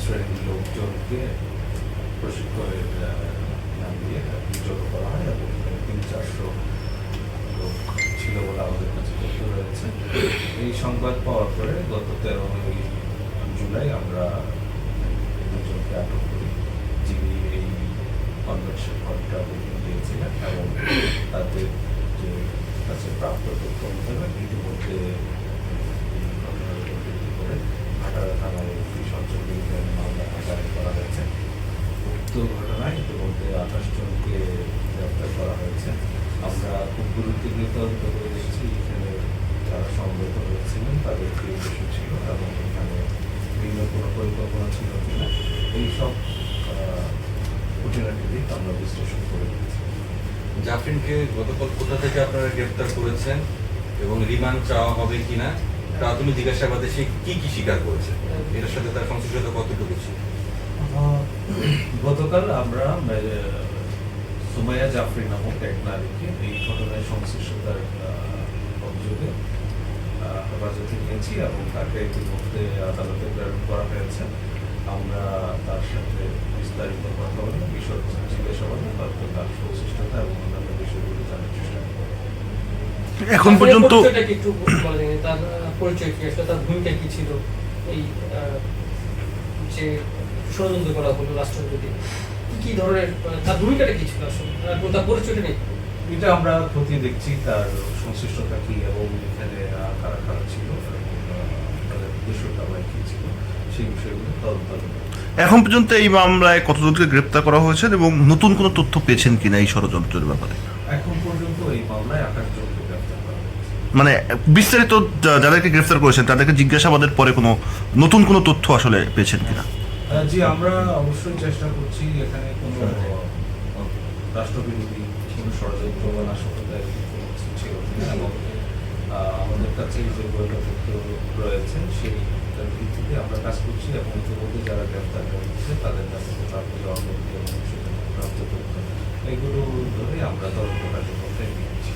শ্রেণীর লোকজনকে প্রশিক্ষণের নাম দিয়ে জড়ো করা হয় এবং 300-400 লোক ছিল বলে আমাদের কাছে তথ্য রয়েছে। এই সংবাদ পাওয়ার পরে গত 13 জুলাই আমরা দুজনকে আটক করি, যিনি এই কনভেনশন হলটা বুকিং দিয়েছিলেন এবং তাদের যে কাছে প্রাপ্ত তথ্য অনুযায়ী ইতিমধ্যে এই ঘটনার উপর ভিত্তি করে ভাটারা থানায় একটি সঞ্চয় বিরোধী মামলা দায়ের করা হয়েছে। উক্ত ঘটনায় ইতিমধ্যে 28 জনকে গ্রেপ্তার করা হয়েছে। আমরা খুব গুরুত্বপূর্ণ তদন্ত করে এসেছি, এখানে যারা সংগত হয়েছিলেন তাদের কি উদ্দেশ্য ছিল এবং এখানে ভিন্ন কোনো পরিকল্পনা ছিল কিনা, এইসব খুঁটিনাটি দিক আমরা বিশ্লেষণ করে দিয়েছি। জাফরিনকে গতকাল কোথা থেকে আপনারা গ্রেপ্তার করেছেন এবং রিমান্ড চাওয়া হবে কিনা প্রাথমিক জিজ্ঞাসাবাদে সে কি কি স্বীকার করেছে, এর সাথে তার সংশ্লিষ্টতা কতটুকু ছিল? গতকাল আমরা সুমাইয়া জাফরিন নামক এক নারীকে এই ঘটনায় সংশ্লিষ্টতার অভিযোগে হেফাজতে নিয়েছি এবং তাকে ইতিমধ্যে আদালতে প্রেরণ করা হয়েছে। আমরা তার সাথে বিস্তারিত কথা বলে বিষয় জিজ্ঞাসাবাদে তার সংশ্লিষ্টতা এবং অন্যান্য বিষয়গুলো জানার চেষ্টা করব। এখন পর্যন্ত একটু বলেন, তার পরিচয় কি আসলে, তার ভূমিকা কি ছিল এই যে ষড়যন্ত্র করা হলো রাষ্ট্রপতি, কি ধরনের তার ভূমিকাটা কি ছিল আসলে, তার পরিচয়টা নেই? এটা আমরা খতিয়ে দেখছি তার সংশ্লিষ্টতা কি এবং এখানে কারা কারা ছিল তাদের উদ্দেশ্যটা বা কি ছিল সেই বিষয়গুলো তদন্ত। এখন পর্যন্ত এই মামলায় কতজনকে গ্রেপ্তার করা হয়েছে এবং নতুন কোনো তথ্য পেয়েছেন কিনা এই ষড়যন্ত্রের ব্যাপারে? এখন পর্যন্ত এই মামলায় 28 জনকে গ্রেফতার করা হয়েছে। মানে বিস্তারিত যাদেরকে গ্রেফতার করেছেন তাদেরকে জিজ্ঞাসাবাদের পরে কোনো নতুন কোনো তথ্য আসলে পেয়েছেন কিনা? জি, আমরা অবশ্যই চেষ্টা করছি এখানে কোনো রাষ্ট্রবিরোধী কোনো ষড়যন্ত্র বা নাশকতার কোনো কিছু ছিল কিনা এবং আমাদের কাছে যে গোয়েন্দা তথ্য রয়েছে সেইটার ভিত্তিতে আমরা কাজ করছি এবং ইতিমধ্যে যারা গ্রেফতার হয়েছে তাদের কাছে প্রাপ্ত জবানবন্দি এবং প্রাপ্ত তথ্য এগুলো ধরে আমরা তদন্ত কার্যক্রমটা এগিয়ে নিচ্ছি।